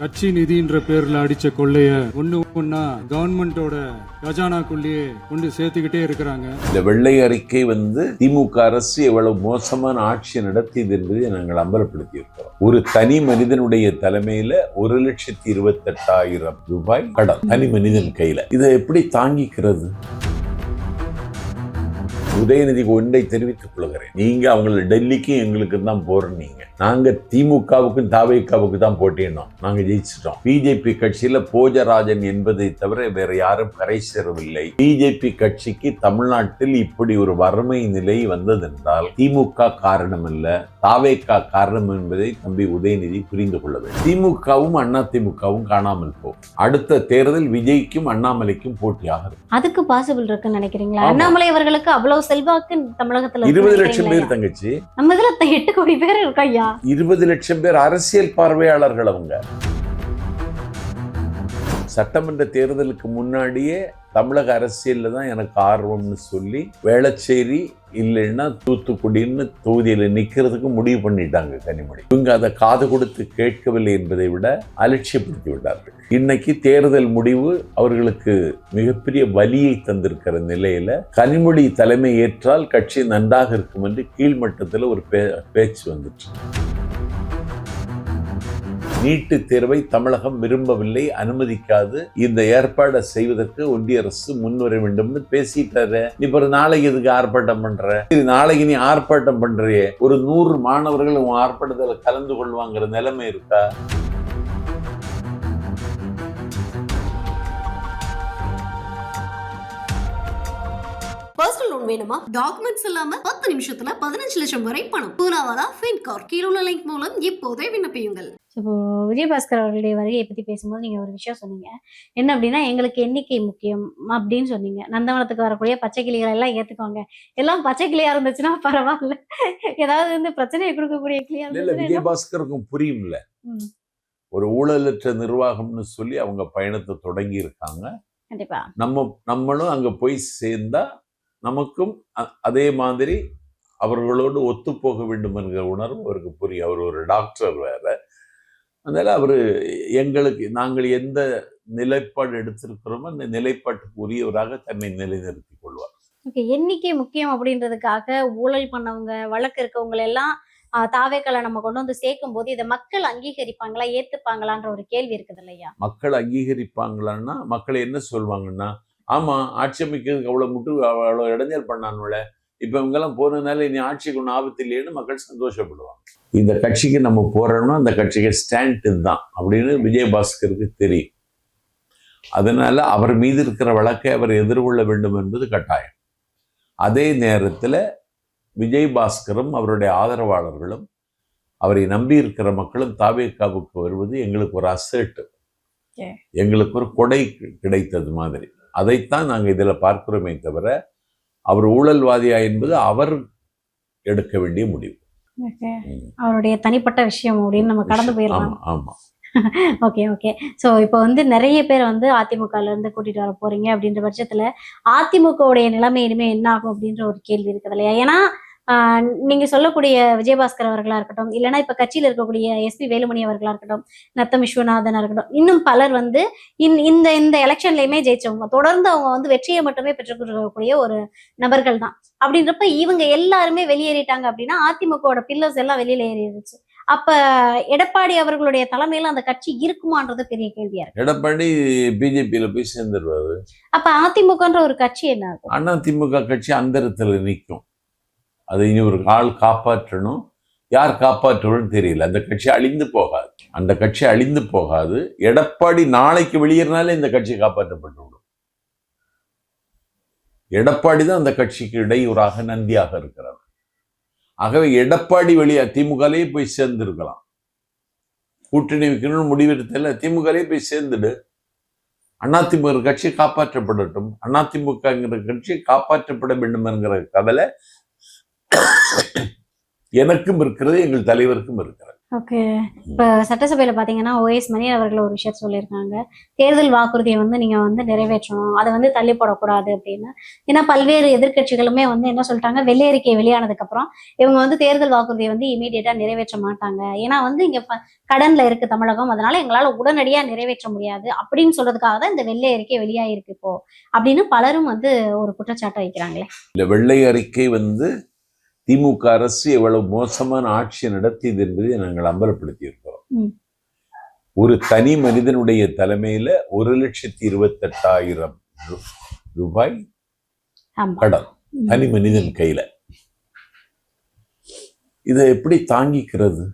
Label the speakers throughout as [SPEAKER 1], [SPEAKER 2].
[SPEAKER 1] கட்சி நிதின்ற பேர்ல அடிச்ச கொள்ளைய ஒன்னா கவர்மெண்டோட கஜானாக்குள்ளேயே கொண்டு சேர்த்துக்கிட்டே இருக்கிறாங்க.
[SPEAKER 2] இந்த வெள்ளை அறிக்கை திமுக அரசு எவ்வளவு மோசமான ஆட்சி நடத்தியது என்பதை நாங்கள் அம்பலப்படுத்தி இருக்கிறோம். ஒரு தனி மனிதனுடைய தலைமையில 1,28,000 ரூபாய் கடன் தனி மனிதன் கையில. இதை எப்படி தாங்கிக்கிறது? உதயநிதிக்கு ஒன்றை தெரிவித்துக் கொள்கிறேன். நீங்க அவங்களை டெல்லிக்கும் எங்களுக்கு தான் போறீங்க. நாங்க திமுகவுக்கும் தாவேக்காவுக்கு தான் போட்டினோம். நாங்க ஜெயிச்சிட்டோம். பிஜேபி கட்சியில போஜராஜன் என்பதை தவிர வேற யாரும் கரை சேரவில்லை. பிஜேபி கட்சிக்கு தமிழ்நாட்டில் இப்படி ஒரு வறுமை நிலை வந்ததென்றால் திமுக காரணம் அல்ல, தாவேக்கா காரணம் என்பதை தம்பி உதயநிதி புரிந்து கொள்ள வேண்டும். திமுகவும் அண்ணா திமுகவும் காணாமல் போகும். அடுத்த தேர்தல் விஜய்க்கும் அண்ணாமலைக்கும் போட்டியாக இருக்கும்.
[SPEAKER 3] அதுக்கு பாசிபிள் இருக்குன்னு நினைக்கிறீங்களா? அண்ணாமலை அவர்களுக்கு அவ்வளவு செல்வாக்கு தமிழகத்துல
[SPEAKER 2] 20 லட்சம் பேர் தங்கச்சி,
[SPEAKER 3] நம்ம இதுல 8 கோடி பேர் இருக்கையா.
[SPEAKER 2] 20 லட்சம் பேர் அரசியல் பார்வையாளர்கள். அவங்க சட்டமன்ற தேர்தலுக்கு முன்னாடியே தமிழக அரசியல்ல தான் எனக்கு ஆர்வம்னு சொல்லி வேளச்சேரி இல்லைன்னா தூத்துக்குடின்னு தொகுதியில நிக்கிறதுக்கு முடிவு பண்ணிட்டாங்க கனிமொழி. இவங்க அதை காது கொடுத்து கேட்கவில்லை என்பதை விட அலட்சியப்படுத்தி விட்டார்கள். இன்னைக்கு தேர்தல் முடிவு அவர்களுக்கு மிகப்பெரிய வலியை தந்திருக்கிற நிலையில கனிமொழி தலைமை ஏற்றால் கட்சி நன்றாக இருக்கும் என்று கீழ்மட்டத்தில் ஒரு பேச்சு வந்துச்சு. நீட்டு தேர்வை தமிழகம் விரும்பவில்லை, அனுமதிக்காது. இந்த ஏற்பாடை செய்வதற்கு ஒன்றிய அரசு முன்வர வேண்டும்னு பேசிட்டாரு. இப்ப நாளைக்கு இதுக்கு ஆர்ப்பாட்டம் பண்ற, நாளைக்கு நீ ஆர்ப்பாட்டம் பண்றியே, ஒரு 100 மாணவர்கள் உன் ஆர்ப்பாட்டத்தில் கலந்து கொள்வாங்கிற நிலைமை இருக்கா?
[SPEAKER 4] பர்சனல் லோன் வேணுமா? டாக்குமெண்ட்ஸ் இல்லாம 10 நிமிஷத்துல 15 லட்சம் வரை பணம். பூனாவாலா ஃபின்கார். கீழுள்ள லிங்க் மூலம் இப்போதே விண்ணப்பியுங்கள்.
[SPEAKER 3] இப்போ விஜயபாஸ்கர் அவர்களுடைய வருகையை பத்தி பேசும்போது நீங்க ஒரு விஷயம் சொன்னீங்க. என்ன அப்படின்னா, எங்களுக்கு எண்ணிக்கை முக்கியம் அப்படின்னு சொன்னீங்க. நந்தவனத்துக்கு வரக்கூடிய பச்சை கிளிகள் எல்லாம் ஏத்துக்குவாங்க. எல்லாம் பச்சை கிளியா இருந்துச்சுன்னா பரவாயில்ல, ஏதாவது பிரச்சனையை கொடுக்கக்கூடிய கிளியா
[SPEAKER 2] இல்ல, விஜயபாஸ்கருக்கும் புரியும்ல. ஒரு ஊழலற்ற நிர்வாகம்னு சொல்லி அவங்க பயணத்தை தொடங்கி இருக்காங்க.
[SPEAKER 3] கண்டிப்பா
[SPEAKER 2] நம்மளும் அங்க போய் சேர்ந்தா நமக்கும் அதே மாதிரி அவர்களோடு ஒத்து போக வேண்டும் என்கிற உணர்வு அவருக்கு புரியும். அவர் ஒரு டாக்டர் வேற. அதனால அவரு எங்களுக்கு நாங்கள் எந்த நிலைப்பாடு எடுத்திருக்கிறோமோ அந்த நிலைப்பாட்டுக்கு உரியவராக தன்னை நிலைநிறுத்திக் கொள்வார்.
[SPEAKER 3] எண்ணிக்கை முக்கியம் அப்படின்றதுக்காக ஊழல் பண்ணவங்க, வழக்கு இருக்கவங்க எல்லாம் தாவேக்களை நம்ம கொண்டு வந்து சேர்க்கும் போது இதை மக்கள் அங்கீகரிப்பாங்களா, ஏத்துப்பாங்களான்ற ஒரு கேள்வி இருக்குது இல்லையா?
[SPEAKER 2] மக்கள் அங்கீகரிப்பாங்களான்னா மக்கள் என்ன சொல்லுவாங்கன்னா, ஆமா ஆட்சி அமைக்கிறதுக்கு அவ்வளவு இடைஞ்சல் பண்ணானுல, இப்ப இவங்கெல்லாம் போனதுனால இனி ஆட்சிக்கு ஒன்றும் ஆபத்து இல்லைன்னு மக்கள் சந்தோஷப்படுவாங்க. இந்த கட்சிக்கு நம்ம போறோம்னா அந்த கட்சிக்கு ஸ்டாண்ட் இதுதான் அப்படின்னு விஜயபாஸ்கருக்கு தெரியும். அதனால அவர் மீது இருக்கிற வழக்கை அவர் எதிர்கொள்ள வேண்டும் என்பது கட்டாயம். அதே நேரத்தில் விஜயபாஸ்கரும் அவருடைய ஆதரவாளர்களும் அவரை நம்பி இருக்கிற மக்களும் தாவேக்காவுக்கு வருவது எங்களுக்கு ஒரு அசர்ட், எங்களுக்கு ஒரு கொடை கிடைத்தது மாதிரி. அதைத்தான் நாங்கள் இதில் பார்க்கிறோமே தவிர அவர் ஊழல்வாதியா என்பது அவர் எடுக்க வேண்டிய முடிவு,
[SPEAKER 3] அவருடைய தனிப்பட்ட விஷயம் அப்படின்னு நம்ம கடந்து போயிடலாம்.
[SPEAKER 2] ஆமா.
[SPEAKER 3] Okay okay. ஸோ இப்போ நிறைய பேர் அதிமுகல இருந்து கூட்டிட்டு வர போறீங்க அப்படின்ற பட்சத்துல அதிமுகவுடைய நிலைமை இனிமே என்ன ஆகும் அப்படின்ற ஒரு கேள்வி இருக்குது இல்லையா? ஏன்னா நீங்க சொல்லக்கூடிய விஜயபாஸ்கர் அவர்களா இருக்கட்டும், இல்லைன்னா இப்ப கட்சியில இருக்கக்கூடிய SP வேலுமணி அவர்களா இருக்கட்டும், நத்தம் விஸ்வநாதனா இருக்கட்டும், இன்னும் பலர் இந்த இந்த எலெக்ஷன்லயுமே ஜெயிச்சவங்க, தொடர்ந்து அவங்க வெற்றியை மட்டுமே பெற்றுக்கொள்ளக்கூடிய ஒரு நபர்கள் தான். அப்படின்றப்ப இவங்க எல்லாருமே வெளியேறிட்டாங்க அப்படின்னா அதிமுகவோட பில்லர்ஸ் எல்லாம் வெளியில ஏறிடுச்சு. அப்ப எடப்பாடி அவர்களுடைய தலைமையில அந்த கட்சி இருக்குமான்றது பெரிய கேள்வியா இருக்கு.
[SPEAKER 2] எடப்பாடி பிஜேபியில போய் சேர்ந்துருவாரு.
[SPEAKER 3] அப்ப அதிமுகன்ற ஒரு கட்சி என்ன ஆகும்?
[SPEAKER 2] அதிமுக கட்சி அந்தரத்துல நிற்கும். அதை இனி ஒரு ஆள் காப்பாற்றணும். யார் காப்பாற்றுவன்னு தெரியல. அந்த கட்சி அழிந்து போகாது. அந்த கட்சி அழிந்து போகாது. எடப்பாடி நாளைக்கு வெளியேறினாலே இந்த கட்சி காப்பாற்றப்பட்டு விடும். எடப்பாடி தான் அந்த கட்சிக்கு இடையூறாக நந்தியாக இருக்கிறார். ஆகவே எடப்பாடி வெளியே திமுகலேயே போய் சேர்ந்திருக்கலாம். கூட்டணி வைக்கணும்னு முடிவெடுத்தல திமுகலேயே போய் சேர்ந்துடு. அதிமுக கட்சி காப்பாற்றப்படட்டும். அதிமுகங்கிற கட்சி காப்பாற்றப்பட வேண்டும் என்கிற கவலை எனக்கும் இருக்கிறது, எங்கள் தலைவருக்கும் இருக்கிறது.
[SPEAKER 3] ஓகே. இப்ப சட்டசபையில பாத்தீங்கன்னா ஓஎஸ் மணியன் அவர்கள் ஒரு விஷயத்த சொல்லியிருக்காங்க. தேர்தல் வாக்குறுதியை வந்து நீங்க வந்து நிறைவேற்றணும், அதை வந்து தள்ளி போடக்கூடாது அப்படின்னு. ஏன்னா பல்வேறு எதிர்க்கட்சிகளுமே வந்து என்ன சொல்லிட்டாங்க, வெள்ளை அறிக்கை வெளியானதுக்கு அப்புறம் இவங்க வந்து தேர்தல் வாக்குறுதியை வந்து இமீடியட்டா நிறைவேற்ற மாட்டாங்க, ஏன்னா வந்து இங்க கடன்ல இருக்கு தமிழகம், அதனால எங்களால உடனடியா நிறைவேற்ற முடியாது அப்படின்னு சொல்றதுக்காக தான் இந்த வெள்ளை அறிக்கை வெளியாயிருக்கு இப்போ அப்படின்னு பலரும் வந்து ஒரு குற்றச்சாட்டை வைக்கிறாங்களே.
[SPEAKER 2] இந்த வெள்ளை அறிக்கை திமுக அரசு எவ்வளவு மோசமான ஆட்சி நடத்தியது என்பதை நாங்கள் அம்பலப்படுத்தி இருக்கிறோம். ஒரு தனி மனிதனுடைய தலைமையில 1,28,800 ரூபாய் கடன் தனி மனிதன் கையில. இதை எப்படி தாங்கிக்கிறது?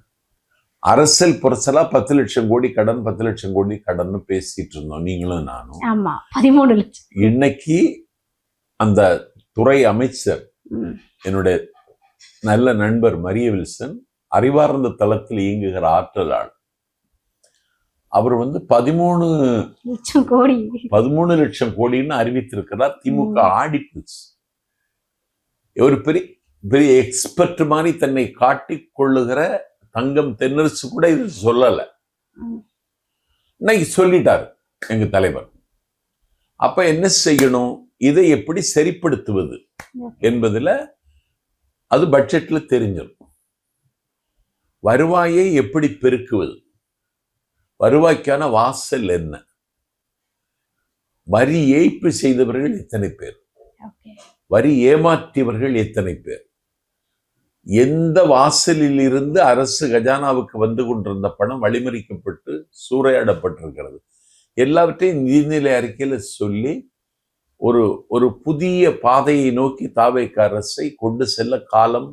[SPEAKER 2] அரசியல் புரசலா 10 லட்சம் கோடி கடன் 10 லட்சம் கோடி கடன் பேசிட்டு இருந்தோம் நீங்களும் நானும்.
[SPEAKER 3] 13 லட்சம்.
[SPEAKER 2] இன்னைக்கு அந்த துறை அமைச்சர் என்னுடைய நல்ல நண்பர் மரிய வில்சன் அறிவார்ந்த தளத்தில் இயங்குகிற ஆற்றலாள். அவர் 13 லட்சம் கோடின்னு அறிவித்திருக்கிறார். திமுக ஆடிப்புச்சு. ஒரு பெரிய பெரிய எக்ஸ்பர்ட் மாதிரி தன்னை காட்டிக் கொள்ளுகிற தங்கம் தென்னரசு கூட இது சொல்லல. இன்னைக்கு சொல்லிட்டாரு எங்க தலைவர். அப்ப என்ன செய்யணும்? இதை எப்படி சரிப்படுத்துவது என்பதுல அது பட்ஜெட்ல தெரிஞ்சிடும். வருவாயை எப்படி பெருக்குவது, வருவாய்க்கான வாசல் என்ன, வரி ஏய்ப்பு செய்தவர்கள் எத்தனை பேர், வரி ஏமாற்றியவர்கள் எத்தனை பேர், எந்த வாசலில் இருந்து அரசு கஜானாவுக்கு வந்து கொண்டிருந்த பணம் வழிமறிக்கப்பட்டு சூறையாடப்பட்டிருக்கிறது, எல்லாவற்றையும் நிதிநிலை அறிக்கையில சொல்லி ஒரு புதிய பாதையை நோக்கி தாவேக அரசை கொண்டு செல்ல காலம்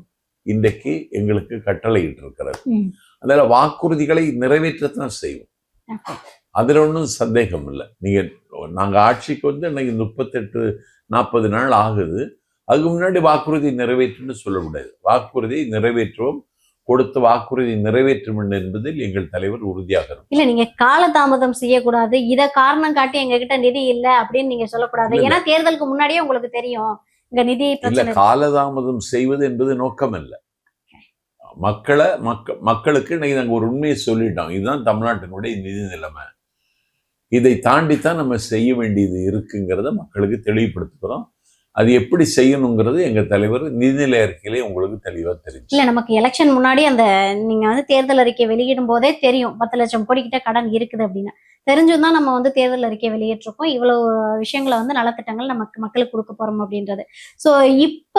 [SPEAKER 2] இன்றைக்கு எங்களுக்கு கட்டளையிட்டு இருக்கிறது. அதனால வாக்குறுதிகளை நிறைவேற்றத்தான் செய்வோம், அதுல ஒன்றும் சந்தேகம் இல்லை. நாங்க ஆட்சிக்கு இன்னைக்கு 38-40 நாள் ஆகுது. அதுக்கு முன்னாடி வாக்குறுதி நிறைவேற்றுன்னு சொல்ல முடியாது. வாக்குறுதியை நிறைவேற்றுவோம், கொடுத்த வாக்குறுதி நிறைவேற்றும் என்பதில் எங்கள் தலைவர் உறுதியாக இருக்கும்.
[SPEAKER 3] இல்ல, நீங்க காலதாமதம் செய்யக்கூடாது, இத காரணம் காட்டி எங்க கிட்ட நிதி இல்ல அப்படின்னு நீங்க சொல்லக்கூடாது. ஏன்னா தேர்தலுக்கு முன்னாடியே உங்களுக்கு தெரியும் இங்க நிதி
[SPEAKER 2] இல்ல. காலதாமதம் செய்வது என்பது நோக்கம் அல்ல. மக்களுக்கு இன்னைக்கு நாங்க ஒரு உண்மையை சொல்லிட்டோம். இதுதான் தமிழ்நாட்டினுடைய நிதி நிலைமை, இதை தாண்டித்தான் நம்ம செய்ய வேண்டியது இருக்குங்கிறத மக்களுக்கு தெளிவுபடுத்துகிறோம். அது எப்படி செய்யணுங்கிறது எங்க தலைவர் நிதிநிலை அறிக்கையிலே உங்களுக்கு தெளிவா தெரியும்.
[SPEAKER 3] இல்ல, நமக்கு எலெக்ஷன் முன்னாடி அந்த நீங்க வந்து தேர்தல் அறிக்கை வெளியிடும் போதே தெரியும் 10 லட்சம் கோடி கிட்ட கடன் இருக்குது அப்படின்னு. தெரிஞ்சும் தான் நம்ம வந்து தேர்தல் அறிக்கை வெளியிட்டிருக்கோம், இவ்வளவு விஷயங்களை வந்து நலத்திட்டங்கள் நமக்கு மக்களுக்கு கொடுக்க போறோம் அப்படின்றது. ஸோ இப்ப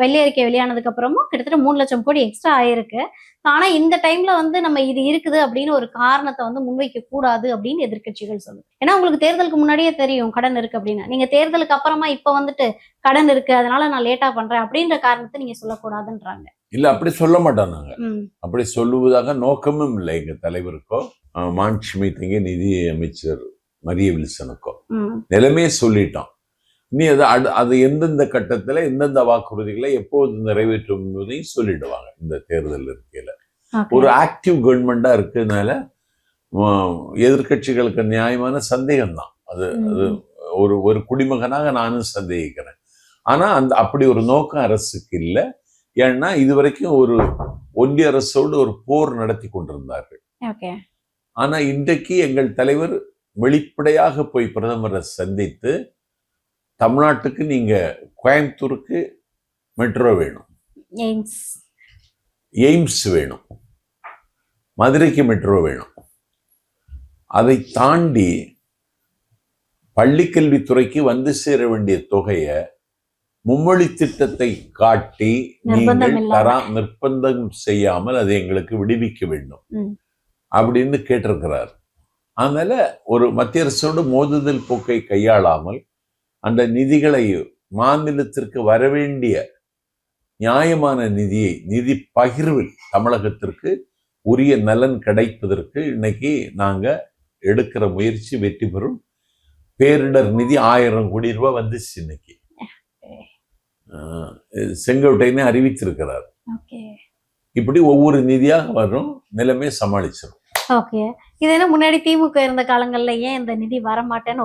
[SPEAKER 3] வெள்ளை அறிக்கை வெளியானதுக்கு அப்புறமும் கிட்டத்தட்ட 3 லட்சம் கோடி எக்ஸ்ட்ரா ஆயிருக்கு. ஆனா இந்த டைம்ல வந்து நம்ம இது இருக்குது அப்படின்னு ஒரு காரணத்தை வந்து முன்வைக்க கூடாது அப்படின்னு எதிர்க்கட்சிகள் சொல்லுது. ஏன்னா உங்களுக்கு தேர்தலுக்கு முன்னாடியே தெரியும் கடன் இருக்கு அப்படின்னு. நீங்க தேர்தலுக்கு அப்புறமா இப்ப வந்துட்டு கடன் இருக்கு அதனால நான் லேட்டா பண்றேன் அப்படின்ற காரணத்தை நீங்க சொல்லக்கூடாதுன்றாங்க.
[SPEAKER 2] இல்ல, அப்படி சொல்ல மாட்டோம் நாங்க. அப்படி சொல்லுவதாக நோக்கமும் இல்லை எங்க தலைவருக்கோ மாண்புமிகு நிதி அமைச்சர் மரிய வில்சனுக்கோ. நிலைமையே சொல்லிட்டோம். இனி அது எந்தெந்த கட்டத்துல எந்தெந்த வாக்குறுதிகளை எப்போது நிறைவேற்றும் என்பதையும் சொல்லிடுவாங்க. இந்த தேர்தல் இருக்கையில ஒரு ஆக்டிவ் கவர்மெண்டா இருக்கிறதுனால எதிர்கட்சிகளுக்கு நியாயமான சந்தேகம் தான். அது ஒரு குடிமகனாக நானும் சந்தேகிக்கிறேன். ஆனா அப்படி ஒரு நோக்கம் அரசுக்கு இல்லை. ஏன்னா இதுவரைக்கும் ஒரு ஒன்றிய அரசோடு ஒரு போர் நடத்தி கொண்டிருந்தார்கள். ஆனா இன்றைக்கு எங்கள் தலைவர் வெளிப்படையாக போய் பிரதமரை சந்தித்து, தமிழ்நாட்டுக்கு நீங்க கோயம்புத்தூருக்கு மெட்ரோ வேணும், எய்ம்ஸ் வேணும், மதுரைக்கு மெட்ரோ வேணும், அதை தாண்டி பள்ளிக்கல்வித்துறைக்கு வந்து சேர வேண்டிய தொகையை மும்மொழி திட்டத்தை காட்டி நீங்கள் நிர்பந்தம் செய்யாமல் அதை எங்களுக்கு விடுவிக்க வேண்டும் அப்படின்னு கேட்டிருக்கிறார். அதனால ஒரு மத்திய அரசோடு மோதுதல் போக்கை கையாளாமல் அந்த நிதிகளை மாநிலத்திற்கு வரவேண்டிய நியாயமான நிதியை, நிதி பகிர்வில் தமிழகத்திற்கு உரிய நலன் கிடைப்பதற்கு இன்னைக்கு நாங்க எடுக்கிற முயற்சி வெற்றி பெறும். பேரிடர் நிதி 1000 கோடி ரூபாய் வந்துச்சு இன்னைக்கு. செங்கோட்டையனே அறிவிச்சிருக்கிறார். இப்படி ஒவ்வொரு நிதியாக வரும், நிலைமை சமாளிச்சிடும்.
[SPEAKER 3] ஓகே, இது என்ன முன்னாடி திமுக இருந்த காலங்கள்ல ஏன் இந்த நிதி வரமாட்டேன்னு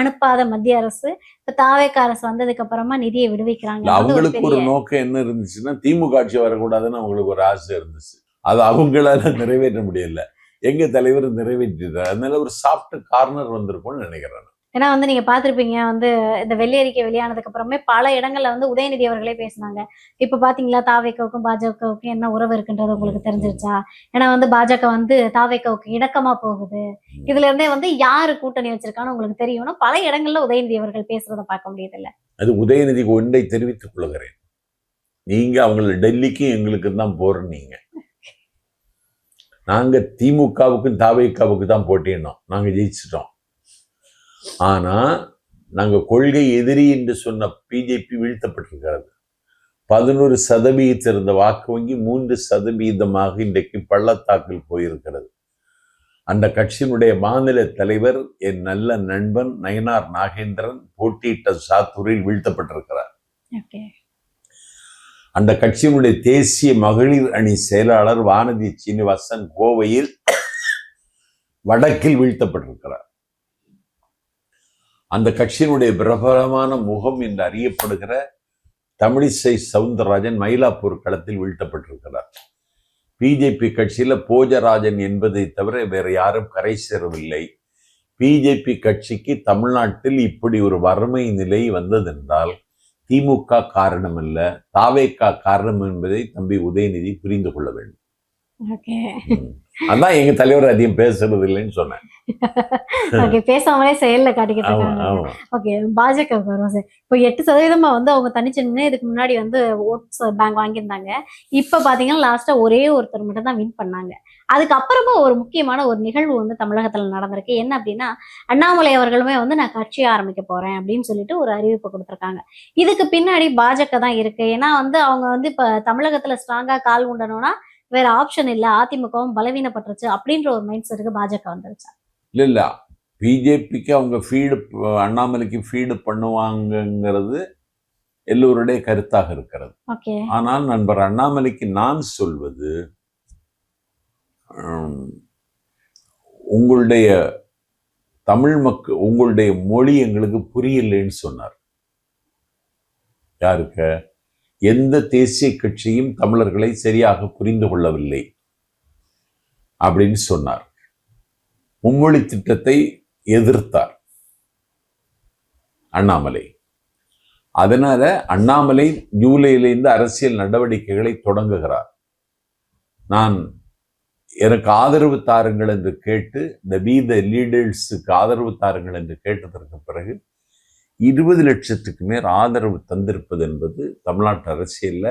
[SPEAKER 3] அனுப்பாத மத்திய அரசு இப்ப தாவேக அரசு வந்ததுக்கு அப்புறமா நிதியை விடுவிக்கிறாங்க?
[SPEAKER 2] அவங்களுக்கு ஒரு நோக்கம் என்ன இருந்துச்சுன்னா, திமுக ஆட்சி வரக்கூடாதுன்னு அவங்களுக்கு ஒரு ஆசை இருந்துச்சு. அது அவங்களால நிறைவேற்ற முடியல. எங்க தலைவர் நிறைவேற்றிட்டார். அதனால ஒரு சாஃப்ட் கார்னர் வந்திருக்கும்னு நினைக்கிறேன்.
[SPEAKER 3] ஏன்னா வந்து நீங்க பார்த்திருப்பீங்க வந்து இந்த வெள்ளை அறிக்கை வெளியானதுக்கு அப்புறமே பல இடங்கள்ல வந்து உதயநிதி அவர்களே பேசினாங்க. இப்ப பாத்தீங்களா தாவேக்காவுக்கும் பாஜகவுக்கும் என்ன உறவு இருக்குன்றது உங்களுக்கு தெரிஞ்சிருச்சா? ஏன்னா வந்து பாஜக வந்து தாவேக்காவுக்கு இணக்கமா போகுது. இதுல இருந்தே வந்து யாரு கூட்டணி வச்சிருக்கான்னு உங்களுக்கு தெரியும்னா பல இடங்கள்ல உதயநிதி அவர்கள் பேசுறத பார்க்க முடியுது இல்ல.
[SPEAKER 2] அது உதயநிதிக்கு ஒன்றை தெரிவித்துக் கொள்கிறேன். நீங்க அவங்கள டெல்லிக்கு எங்களுக்கு தான் போறீங்க. நாங்க திமுகவுக்கும் தாவேக்காவுக்கு தான் போட்டினோம். நாங்க ஜெயிச்சிட்டோம். ஆனா நாங்க கொள்கை எதிரி என்று சொன்ன பிஜேபி வீழ்த்தப்பட்டிருக்கிறது. 11% இருந்த வாக்கு வங்கி 3% இன்றைக்கு பள்ளத்தாக்கில் போயிருக்கிறது. அந்த கட்சியினுடைய மாநில தலைவர் என் நல்ல நண்பன் நயனார் நாகேந்திரன் போட்டியிட்ட சாத்தூரில் வீழ்த்தப்பட்டிருக்கிறார். அந்த கட்சியினுடைய தேசிய மகளிர் அணி செயலாளர் வானதி சீனிவாசன் கோவையில் வடக்கில் வீழ்த்தப்பட்டிருக்கிறார். அந்த கட்சியினுடைய பிரபலமான முகம் என்று அறியப்படுகிற தமிழிசை சவுந்தரராஜன் மயிலாப்பூர் களத்தில் வீழ்த்தப்பட்டிருக்கிறார். பிஜேபி கட்சியில போஜராஜன் என்பதை தவிர வேற யாரும் கரை சேரவில்லை. பிஜேபி கட்சிக்கு தமிழ்நாட்டில் இப்படி ஒரு வறுமை நிலை வந்ததென்றால் திமுக காரணம் அல்ல, தாவேக்கா காரணம் என்பதை தம்பி உதயநிதி புரிந்து கொள்ள வேண்டும். அதான் எங்க தலைவர் அதிகம் பேசுறது இல்லைன்னு சொன்னேன்.
[SPEAKER 3] பேசாமலே செயல்ல காட்டிக்கிட்டு. ஓகே, பாஜக வரும் சார். இப்போ 8% வந்து அவங்க தனிச்சு நின்று இதுக்கு முன்னாடி வந்து ஓட்ஸ் பேங்க் வாங்கியிருந்தாங்க. இப்ப பாத்தீங்கன்னா லாஸ்டா ஒரே ஒருத்தர் மட்டும் தான் வின் பண்ணாங்க. அதுக்கப்புறமா ஒரு முக்கியமான ஒரு நிகழ்வு வந்து தமிழகத்துல நடந்திருக்கு. என்ன அப்படின்னா, அண்ணாமலை அவர்களுமே வந்து நான் கட்சி ஆரம்பிக்க போறேன் அப்படின்னு சொல்லிட்டு ஒரு அறிவிப்பு கொடுத்திருக்காங்க. இதுக்கு பின்னாடி பாஜக தான் இருக்கு. ஏன்னா வந்து அவங்க வந்து இப்ப தமிழகத்துல ஸ்ட்ராங்கா கால் உண்டணும்னா வேற ஆப்ஷன் இல்ல, அதிமுகவும் பலவீனப்பட்டுருச்சு அப்படின்ற ஒரு மைண்ட் செட்டுக்கு பாஜக வந்துருச்சு.
[SPEAKER 2] இல்ல பிஜேபிக்கு அவங்க ஃபீடு அண்ணாமலைக்கு ஃபீடு பண்ணுவாங்கிறது எல்லோருடைய கருத்தாக இருக்கிறது. ஆனால் நண்பர் அண்ணாமலைக்கு நான் சொல்வது, உங்களுடைய தமிழ் மக்கள் உங்களுடைய மொழி எங்களுக்கு புரியலைன்னு சொன்னார். யாருக்கு? எந்த தேசிய கட்சியும் தமிழர்களை சரியாக புரிந்து கொள்ளவில்லை அப்படின்னு சொன்னார். மும்மொழி திட்டத்தை எதிர்த்தார் அண்ணாமலை. அதனால அண்ணாமலை ஜூலையிலிருந்து அரசியல் நடவடிக்கைகளை தொடங்குகிறார். நான் எனக்கு ஆதரவு தாருங்கள் என்று கேட்டு இந்த பி த லீடர்ஸுக்கு ஆதரவு தாருங்கள் என்று கேட்டதற்கு பிறகு 20 லட்சத்துக்கு மேல் ஆதரவு தந்திருப்பது என்பது தமிழ்நாட்டு அரசியல்ல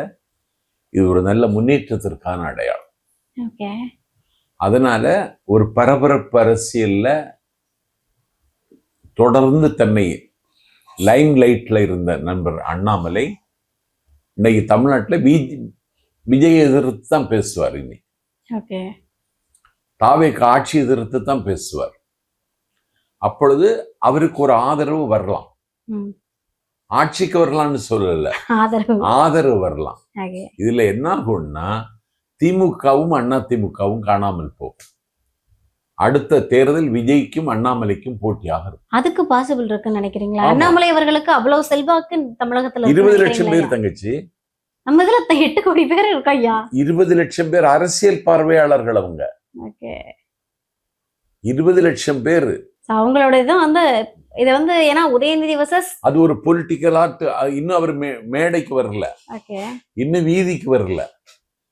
[SPEAKER 2] இது ஒரு நல்ல முன்னேற்றத்திற்கான அடையாளம். அதனால ஒரு பரபரப்பு அரசியல்ல தொடர்ந்து தன்னை லைம் லைட்ல இருந்த நண்பர் அண்ணாமலை இன்னைக்கு தமிழ்நாட்டில் விஜய் எதிர்த்து தான் பேசுவார். இன்னைக்கு தாவேக்கு ஆட்சி எதிர்த்து தான் பேசுவார். அப்பொழுது அவருக்கு ஒரு ஆதரவு வரலாம். ஆட்சிக்கு வரலாம்னு சொல்லல, ஆதரவு வரலாம். இதுல என்ன ஆகும்னா திமுகவும் அதிமுகவும் காணாமல் போகும். அடுத்த தேர்தல் விஜய்க்கும் அண்ணாமலைக்கும் போட்டியாக இருக்கும்.
[SPEAKER 3] அதுக்கு பாசிபிள் இருக்குன்னு நினைக்கிறீங்களா? அண்ணாமலை அவர்களுக்கு அவ்வளவு செல்வாக்கு தமிழகத்துல
[SPEAKER 2] 20 லட்சம் பேர் தங்கச்சி,
[SPEAKER 3] நம்ம இதுல 8 கோடி பேர் இருக்கையா.
[SPEAKER 2] 20 லட்சம் பேர் அரசியல் பார்வையாளர்கள். அவங்க 20 லட்சம் பேர்
[SPEAKER 3] அவங்களோட இதான் வந்து இது வந்து ஏன்னா உதயநிதி வர்சஸ்
[SPEAKER 2] அது ஒரு பொலிட்டிக்கல் ஆர்ட். இன்னும் அவர் மேடைக்கு வரல, இன்னும் வீதிக்கு வரல.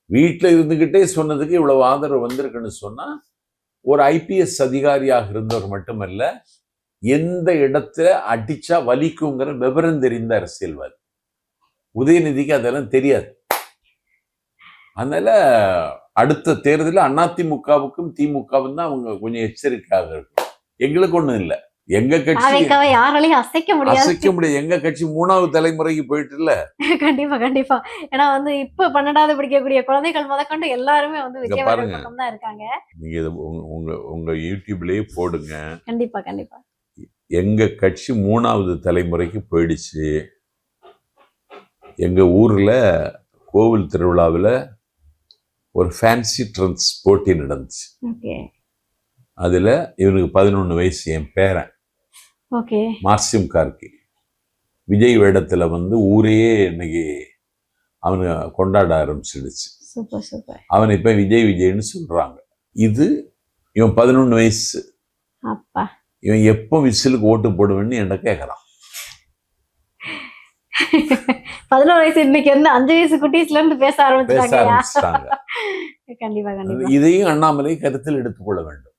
[SPEAKER 2] வீட்டுல இருந்துகிட்டே சொன்னதுக்கு இவ்வளவு ஆதரவு வந்திருக்குன்னு சொன்னா ஒரு ஐபிஎஸ் அதிகாரியாக இருந்தவர் மட்டுமல்ல, எந்த இடத்துல அடிச்சா வலிக்குங்கிற விவரம் தெரிந்த அரசியல்வாதி. உதயநிதிக்கு அதெல்லாம் தெரியாது. அதனால அடுத்த தேர்தலில் அதிமுகவுக்கும் திமுகவும் தான் அவங்க கொஞ்சம் எச்சரிக்கையாக இருக்கும். எங்களுக்கு ஒண்ணும் இல்லை. எங்க கட்சி
[SPEAKER 3] யாராலையும் அசைக்க
[SPEAKER 2] முடியாது. எங்க கட்சி 3வது தலைமுறைக்கு போயிட்டு இல்ல.
[SPEAKER 3] கண்டிப்பா கண்டிப்பா. ஏன்னா வந்து இப்ப 12வது படிக்கக்கூடிய குழந்தைகள் முதற்கொண்டு எல்லாருமே வந்து விஜய் பக்கம் தான் இருக்காங்க.
[SPEAKER 2] நீங்க உங்க யூடியூப்லயே போடுங்க.
[SPEAKER 3] கண்டிப்பா கண்டிப்பா.
[SPEAKER 2] எங்க கட்சி 3வது தலைமுறைக்கு போயிடுச்சு. எங்க ஊர்ல கோவில் திருவிழாவில் ஒரு ஃபேன்சி ட்ரெண்ட்ஸ் போட்டி நடந்துச்சு. அதுல இவனுக்கு 11 வயசு, என் பேரன் மார்சிம் கார்கி விஜய் வேடத்துல வந்து ஊரையே இன்னைக்கு அவனு கொண்டாட ஆரம்பிச்சிடுச்சு.
[SPEAKER 3] Super super.
[SPEAKER 2] அவன் இப்ப விஜய்னு சொல்றாங்க. இது இவன் 11 வயசு.
[SPEAKER 3] அப்பா
[SPEAKER 2] இவன் எப்போ விசிலுக்கு ஓட்டு போடுவேன்னு என்கிட்ட கேட்கறான்.
[SPEAKER 3] 11 வயசு, இன்னைக்கு வந்து 5 வயசு குட்டீஸ்ல இருந்து பேச
[SPEAKER 2] ஆரம்பிச்சிட்டாங்க.
[SPEAKER 3] கண்டிப்பா கண்டிப்பா.
[SPEAKER 2] இதையும் அண்ணாமலை கருத்தில் எடுத்துக்கொள்ள வேண்டும்.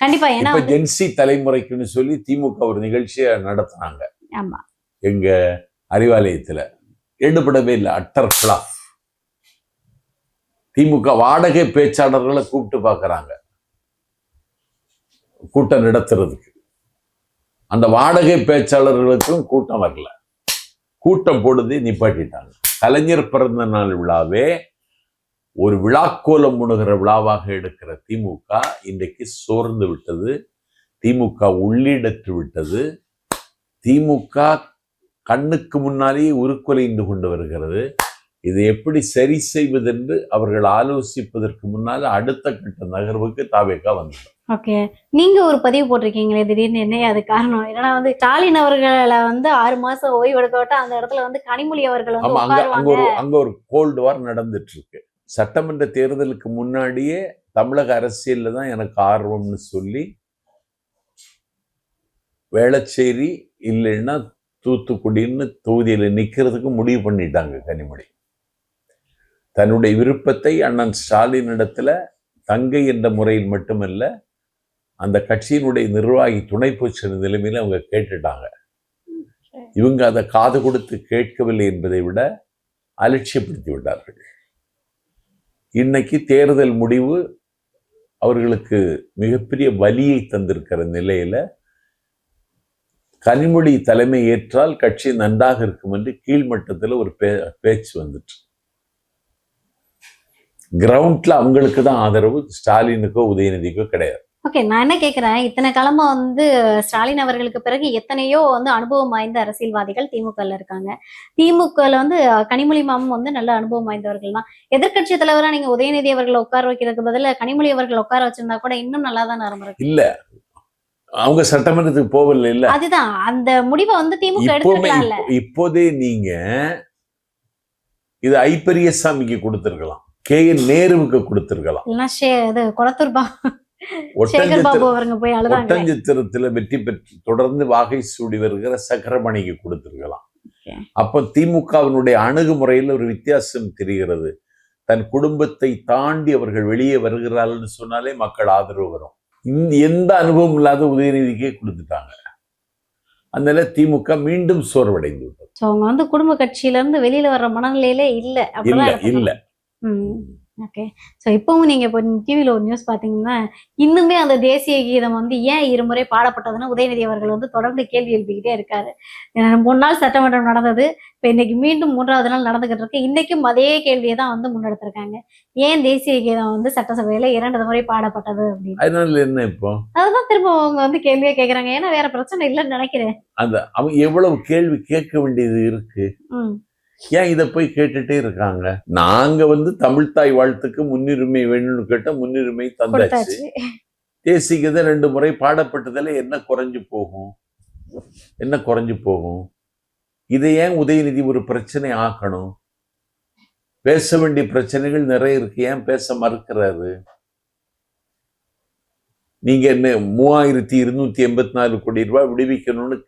[SPEAKER 3] கண்டிப்பா. ஏன்னா
[SPEAKER 2] இப்ப ஜென்சி தலைமுறைக்குன்னு சொல்லி திமுக ஒரு நிகழ்ச்சியை நடத்தினாங்க.
[SPEAKER 3] ஆமா,
[SPEAKER 2] எங்க அறிவாலயத்துல எடுபடவே இல்லை. Utter flop. திமுக வாடகை பேச்சாளர்களை கூப்பிட்டு பார்க்கறாங்க கூட்டம் நடத்துறதுக்கு. அந்த வாடகை பேச்சாளர்களுக்கும் கூட்டம் வரல. கூட்டம் போடுது நிப்பாட்டிட்டாங்க. கலைஞர் பிறந்த நாள் விழாவே ஒரு விழாக்கோலம் முணுகிற விழாவாக எடுக்கிற திமுக இன்றைக்கு சோர்ந்து விட்டது. திமுக உள்ளிடற்று விட்டது. திமுக கண்ணுக்கு முன்னாலேயே உருக்குலைந்து கொண்டு வருகிறது. இதை எப்படி சரி செய்வதென்று அவர்கள் ஆலோசிப்பதற்கு முன்னால் அடுத்த கட்ட நகர்வுக்கு தாவேகா வந்தது.
[SPEAKER 3] ஓகே, நீங்க ஒரு பதிவு போட்டிருக்கீங்களே திடீர்னு, என்ன அது காரணம்? ஏன்னா வந்து ஸ்டாலின் அவர்களை வந்து 6 மாசம் ஓய்வு எடுக்க விட்டா அந்த இடத்துல வந்து கனிமொழி அவர்கள் வந்து உட்காருவாங்க.
[SPEAKER 2] அங்க ஒரு கோல்டு வார் நடந்துட்டு இருக்கு. சட்டமன்ற தேர்தலுக்கு முன்னாடியே தமிழக அரசியல்ல தான் எனக்கு ஆர்வம்னு சொல்லி வேளச்சேரி இல்லைன்னா தூத்துக்குடின்னு தொகுதியில் நிற்கிறதுக்கு முடிவு பண்ணிட்டாங்க கனிமொழி. தன்னுடைய விருப்பத்தை அண்ணன் ஸ்டாலின் இடத்துல தங்கை என்ற முறையில் மட்டுமல்ல, அந்த கட்சியினுடைய நிர்வாகி துணை பொதுச் நிலைமையில அவங்க கேட்டுட்டாங்க. இவங்க அதை காது கொடுத்து கேட்கவில்லை என்பதை விட அலட்சியப்படுத்தி விட்டார்கள். இன்னைக்கு தேர்தல் முடிவு அவர்களுக்கு மிகப்பெரிய வலியை தந்திருக்கிற நிலையில கனிமொழி தலைமை ஏற்றால் கட்சி நன்றாக இருக்கும் என்று கீழ்மட்டத்தில் ஒரு பேச்சு வந்துட்டு. கிரவுண்ட்ல அவங்களுக்கு தான் ஆதரவு, ஸ்டாலினுக்கோ உதயநிதிக்கோ கிடையாது.
[SPEAKER 3] ஓகே, நான் என்ன கேட்கிறேன், இத்தனை காலமா வந்து ஸ்டாலின் அவர்களுக்கு பிறகு எத்தனையோ வந்து அனுபவம் வாய்ந்த அரசியல்வாதிகள் திமுகல இருக்காங்க. திமுகல வந்து கனிமொழி மாமும் வந்து நல்ல அனுபவம் வாய்ந்தவர்கள் தான். எதிர்கட்சி தலைவரா நீங்க உதயநிதி அவர்களை உட்கார வைக்கிறதுக்கு பதில கனிமொழி அவர்கள் உட்கார வச்சிருந்தா கூட இன்னும் நல்லா தான் நடந்திருக்கு.
[SPEAKER 2] இல்ல, அவங்க சட்டமன்றத்துக்கு போகவில்லை. இல்ல,
[SPEAKER 3] அதுதான் அந்த முடிவை வந்து திமுக எடுத்துக்கலாம்ல.
[SPEAKER 2] இப்போதே நீங்க இது ஐப்பெரியசாமிக்கு கொடுத்திருக்கலாம், KN நேருவுக்கு கொடுத்திருக்கலாம். ஒட்டஞ்சத்திரத்துல வெற்றி பெற்று தொடர்ந்து வாகை சூடி வருகிற சக்கரமணிக்கு கொடுத்திருக்கலாம். அப்ப திமுகவினுடைய அணுகுமுறையில் ஒரு வித்தியாசம் தெரிகிறது. தன் குடும்பத்தை தாண்டி அவர்கள் வெளியே வருகிறார்கள் சொன்னாலே மக்கள் ஆதரவு வரும். எந்த அனுபவம் இல்லாத உதயநிதிக்கே கொடுத்துட்டாங்க. அதனால திமுக மீண்டும் சோர்வடைந்து விட்டது.
[SPEAKER 3] அவங்க வந்து குடும்ப கட்சியில இருந்து வெளியில வர்ற மனநிலையிலே இல்ல. ஓகே, ஸோ இப்பவும் நீங்க இப்போ டிவியில் ஒரு நியூஸ் பார்த்தீங்கன்னா, இன்னுமே அந்த தேசிய கீதம் வந்து ஏன் இருமுறை பாடப்பட்டதுன்னா உதயநிதி அவர்கள் வந்து தொடர்ந்து கேள்வி எழுப்பிக்கிட்டே இருக்காரு. 3 நாள் சட்டமன்றம் நடந்தது, இப்போ இன்னைக்கு மீண்டும் 3வது நாள் நடந்துகிட்டு இருக்கு. இன்னைக்கும் அதே கேள்வியை தான் வந்து முன்னெடுத்திருக்காங்க. ஏன் தேசிய கீதம் வந்து சட்டசபையில 2 முறை பாடப்பட்டது அப்படின்னு.
[SPEAKER 2] அதனால என்ன இப்போ
[SPEAKER 3] அதுதான் திரும்ப அவங்க வந்து கேள்வியே கேட்கறாங்க. ஏன்னா வேற பிரச்சனை இல்லைன்னு நினைக்கிறேன்.
[SPEAKER 2] அவங்க எவ்வளவு கேள்வி கேட்க வேண்டியது இருக்கு. ஏன் இதை போய் கேட்டுட்டே இருக்காங்க? நாங்க வந்து தமிழ்தாய் வாழ்த்துக்கு முன்னுரிமை வேணும்னு கேட்ட முன்னுரிமை தந்தாச்சு. தேசிய 2 முறை பாடப்பட்டதுல என்ன குறைஞ்சு போகும்? இதை ஏன் உதயநிதி ஒரு பிரச்சனை ஆக்கணும்? பேச வேண்டிய பிரச்சனைகள் நிறைய இருக்கு, ஏன் பேச மறுக்கிறாரு? நீங்க என்ன 3284 கோடி ரூபாய் விடுவிக்கணும்னு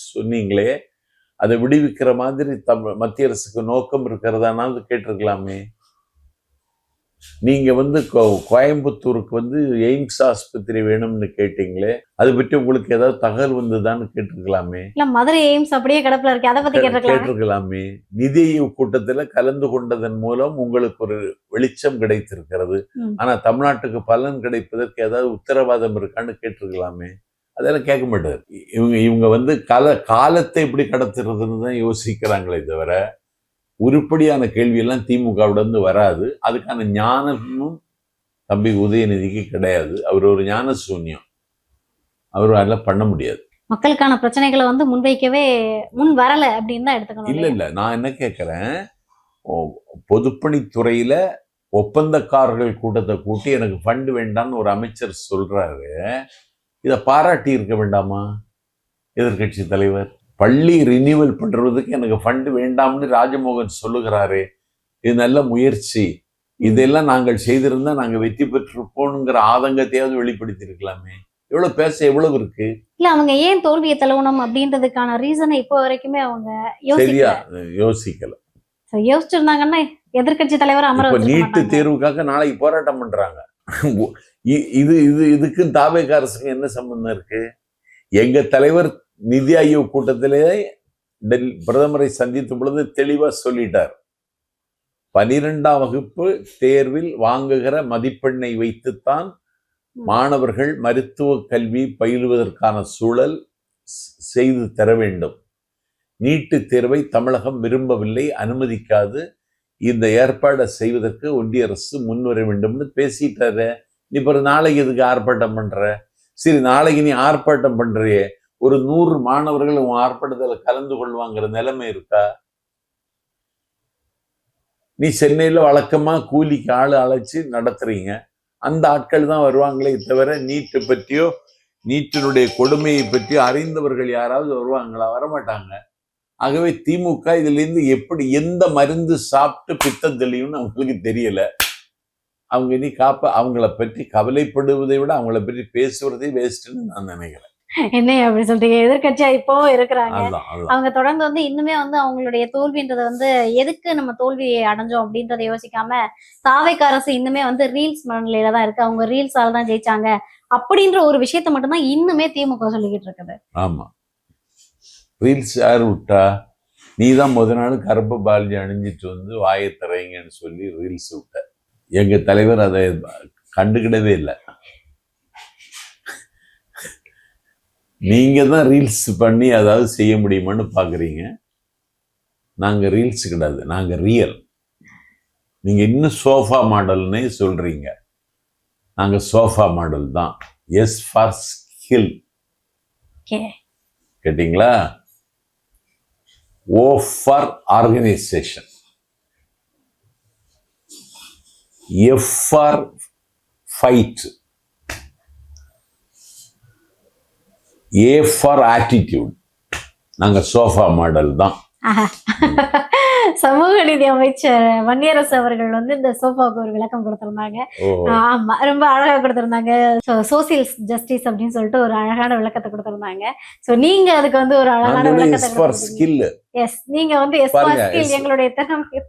[SPEAKER 2] சொன்னீங்களே, அதை விடுவிக்கிற மாதிரி மத்திய அரசுக்கு நோக்கம் இருக்கிறதானாவது கேட்டிருக்கலாமே. நீங்க வந்து கோயம்புத்தூருக்கு வந்து எய்ம்ஸ் ஆஸ்பத்திரி வேணும்னு கேட்டீங்களே, அது பற்றி உங்களுக்கு ஏதாவது தகவல் வந்ததான்னு கேட்டிருக்கலாமே.
[SPEAKER 3] மதுரை எய்ம்ஸ் அப்படியே கிடப்பில இருக்கு, அதை பத்தி
[SPEAKER 2] கேட்டிருக்கலாமே. நிதி கூட்டத்துல கலந்து கொண்டதன் மூலம் உங்களுக்கு ஒரு வெளிச்சம் கிடைத்திருக்கிறது. ஆனா தமிழ்நாட்டுக்கு பலன் கிடைப்பதற்கு ஏதாவது உத்தரவாதம் இருக்கான்னு கேட்டிருக்கலாமே. அதெல்லாம் கேட்க மாட்டாரு. இவங்க வந்து காலத்தை எப்படி கடத்துறதுன்னு தான் யோசிக்கிறாங்களே தவிர உருப்படியான கேள்வியெல்லாம் திமுகவிட வராது. அதுக்கான ஞானமும் தம்பி உதயநிதிக்கு கிடையாது. அவர் ஒரு ஞான சூன்யம். அவர் அதெல்லாம் பண்ண முடியாது.
[SPEAKER 3] மக்களுக்கான பிரச்சனைகளை வந்து முன்வைக்கவே முன் வரல அப்படின்னு தான் எடுத்துக்கணும்.
[SPEAKER 2] இல்ல, நான் என்ன கேட்கிறேன், பொதுப்பணித்துறையில ஒப்பந்தக்காரர்கள் கூட்டத்தை கூட்டி எனக்கு ஃபண்ட் வேண்டாம்னு ஒரு அமைச்சர் சொல்றாரு. இதை பாராட்டி இருக்க வேண்டாமா எதிர்கட்சி தலைவர்? பள்ளி ரினியூவல் பண்றதுக்கு எனக்கு ஃபண்ட் வேண்டாம்னு ராஜமோகன் சொல்லுகிறாரு. இது நல்ல முயற்சி, இதெல்லாம் நாங்கள் செய்திருந்தா நாங்க வெற்றி பெற்றிருப்போம்ங்கிற ஆதங்கத்தையாவது வெளிப்படுத்தி இருக்கலாமே. எவ்வளவு பேச எவ்வளவு இருக்கு.
[SPEAKER 3] இல்ல அவங்க ஏன் தோல்வியை தழுவணும் அப்படின்றதுக்கான ரீசனை இப்போ வரைக்குமே அவங்க
[SPEAKER 2] சரியா
[SPEAKER 3] யோசிக்கல.
[SPEAKER 2] யோசிக்கல.
[SPEAKER 3] So, யோசிச்சிருந்தாங்கன்னா எதிர்க்கட்சி தலைவர் அமர
[SPEAKER 2] இப்ப
[SPEAKER 3] வச்சிருக்க
[SPEAKER 2] நீட்டு
[SPEAKER 3] மாட்டாங்க.
[SPEAKER 2] தேர்வுக்காக நாளைக்கு போராட்டம் பண்றாங்க. இதுக்கு தாவேக அரசுக்கு என்ன சம்பந்தம் இருக்கு? எங்க தலைவர் நிதி ஆயோக் கூட்டத்திலே பிரதமரை சந்தித்த பொழுது தெளிவா சொல்லிட்டார். 12ஆம் வகுப்பு தேர்வில் வாங்குகிற மதிப்பெண்ணை வைத்துத்தான் மாணவர்கள் மருத்துவ கல்வி பயிலுவதற்கான சூழல் செய்து தர வேண்டும். நீட்டு தேர்வை தமிழகம் விரும்பவில்லை, அனுமதிக்காது. இந்த ஏற்பாடை செய்வதற்கு ஒன்றிய அரசு முன்வர வேண்டும்னு பேசிட்டாரு. நீ இப்போ நாளைக்கு எதுக்கு ஆர்ப்பாட்டம் பண்ற? சரி, நாளைக்கு நீ ஆர்ப்பாட்டம் பண்றியே, ஒரு 100 மாணவர்கள் உன் ஆர்ப்பாட்டத்தில் கலந்து கொள்வாங்கிற நிலைமை இருக்கா? நீ சென்னையில வழக்கமா கூலிக்கு ஆளு அழைச்சி நடத்துறீங்க, அந்த ஆட்கள் தான் வருவாங்களே தவிர நீட்டை பற்றியோ நீட்டினுடைய கொடுமையை பற்றியோ அறிந்தவர்கள் யாராவது வருவாங்களா? வரமாட்டாங்க. ஆகவே திமுக இதுல இருந்து எப்படி எந்த மருந்து சாப்பிட்டு பித்தம் தெளியும்னு அவங்களுக்கு தெரியல. அவங்க இனி அவங்கள பற்றி கவலைப்படுவதை விட அவங்கள பற்றி பேசுவதே வேஸ்ட்னு நான் நினைக்கிறேன்.
[SPEAKER 3] என்ன அப்படி சொல்றீங்க? எதிர்க்கட்சியா இப்போ இருக்கிறாங்க.
[SPEAKER 2] அதுதான்.
[SPEAKER 3] அவங்க தொடர்ந்து வந்து இன்னுமே வந்து அவங்களுடைய தோல்வின்றத வந்து எதுக்கு நம்ம தோல்வியை அடைஞ்சோம் அப்படின்றத யோசிக்காம தாவேக அரசு இன்னுமே வந்து ரீல்ஸ் மனநிலையில தான் இருக்கு. அவங்க ரீல்ஸால தான் ஜெயிச்சாங்க அப்படின்ற ஒரு விஷயத்த மட்டும்தான் இன்னுமே திமுக சொல்லிக்கிட்டு இருக்குது.
[SPEAKER 2] ஆமா, ரீல்ஸ் யார் விட்டா? நீ தான் முத நாள் கருப்ப பாலஜி அணிஞ்சிட்டு வந்து வாயை தரைங்கன்னு சொல்லி ரீல்ஸ் விட்ட. எங்க தலைவர் அதை கண்டுக்கிடவே இல்லை. நீங்க தான் ரீல்ஸ் பண்ணி அதாவது செய்ய முடியுமான்னு பாக்குறீங்க. நாங்க ரீல்ஸ் கிடையாது, நாங்க ரியல். நீங்க இன்னும் சோஃபா மாடல்னே சொல்றீங்க, நாங்க சோஃபா மாடல் தான். S for skill. கேட்டீங்களா? O for organisation, F for fight, A for attitude. நாங்க சோஃபா மாடல் தான்.
[SPEAKER 3] சமூக நீதி அமைச்சர் வன்னியரசு அவர்கள் வந்து இந்த சோஃபாவுக்கு ஒரு விளக்கம் கொடுத்திருந்தாங்க. ஆமா, ரொம்ப அழகா கொடுத்திருந்தாங்க. சோசியல் ஜஸ்டிஸ் அப்படின்னு சொல்லிட்டு ஒரு அழகான விளக்கத்தை கொடுத்திருந்தாங்க. சோ நீங்க அதுக்கு வந்து ஒரு அழகான விளக்கத்தை எஸ் நீங்க வந்து எஸ் ஃபார் ஸ்கில் எங்களுடைய திறமை.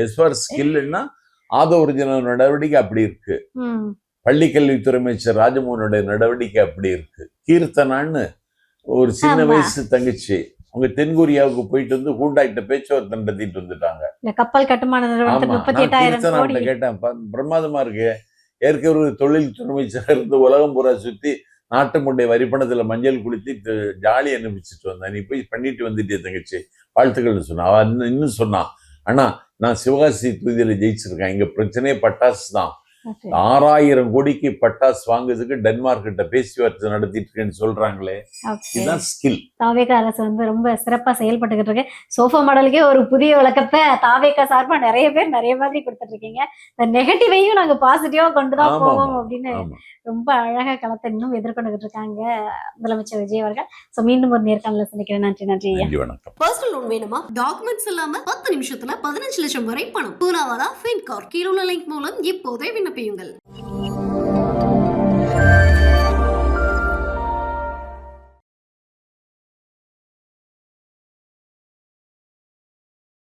[SPEAKER 2] எஸ் ஃபார் ஸ்கில்னா ஆதவர்ஜன நடவடிக்கை அப்படி இருக்கு. பள்ளிக்கல்வித்துறை அமைச்சர் ராஜமோகனுடைய நடவடிக்கை அப்படி இருக்கு. கீர்த்தனான்னு ஒரு சின்ன வயசு தங்கச்சி அவங்க தென்கொரியாவுக்கு போயிட்டு வந்து ஹூண்டாய்ட்ட பேச்சுவார்த்தை நடத்திட்டு வந்துட்டாங்க.
[SPEAKER 3] கப்பல் கட்டுமான
[SPEAKER 2] கேட்டேன், பிரமாதமா இருக்கு. ஏற்கனவே ஒரு தொழில்துறை அமைச்சர் இருந்து உலகம் பூரா சுத்தி நாட்டு வரிப்பணத்துல மஞ்சள் குளித்து ஜாலி அனுப்பிச்சுட்டு வந்தேன். நீ போய் பண்ணிட்டு வந்துட்டே தங்கச்சி, வாழ்த்துக்கள்னு சொன்னா. அவ இன்னும் சொன்னான், ஆனா நான் சிவகாசி தொகுதியில ஜெயிச்சிருக்கேன், இங்க பிரச்சனையே பட்டாசு தான். 6000 கோடிக்கு பட்டாசு வாங்குறதுக்கு டென்மார்க் கிட்ட பேச்சுவார்த்தை நடத்திட்டு இருக்கேன்னு சொல்றாங்களே, இதுதான் ஸ்கில்.
[SPEAKER 3] தாவேக அரசு வந்து ரொம்ப சிறப்பா செயல்பட்டுக்கிட்டு இருக்கு. சோஃபா மாடலுக்கே ஒரு புதிய விளக்கத்தை தாவேக சார்பா நிறைய பேர் நிறைய மாதிரி கொடுத்துட்டு இருக்கீங்க. இந்த நெகட்டிவையும் நாங்க பாசிட்டிவா கொண்டுதான் போவோம் அப்படின்னு ரொம்ப அழகா களத்தை இன்னும் எதிர்கொண்டுகிட்டு இருக்காங்க முதலமைச்சர் விஜய் அவர்கள். சோ மீண்டும் ஒரு நேர்காணல சந்திக்கிறேன். நன்றி.
[SPEAKER 2] நன்றி, வணக்கம்.
[SPEAKER 4] பர்சனல் லோன் வேணுமா? டாக்குமெண்ட்ஸ் இல்லாம 10 நிமிஷத்துல 15 லட்சம் வரை பணம். பூனாவாலா ஃபின்கார். கீழே உள்ள லிங்க் மூலம் இப்போதே விண்ணப்பியுங்கள்.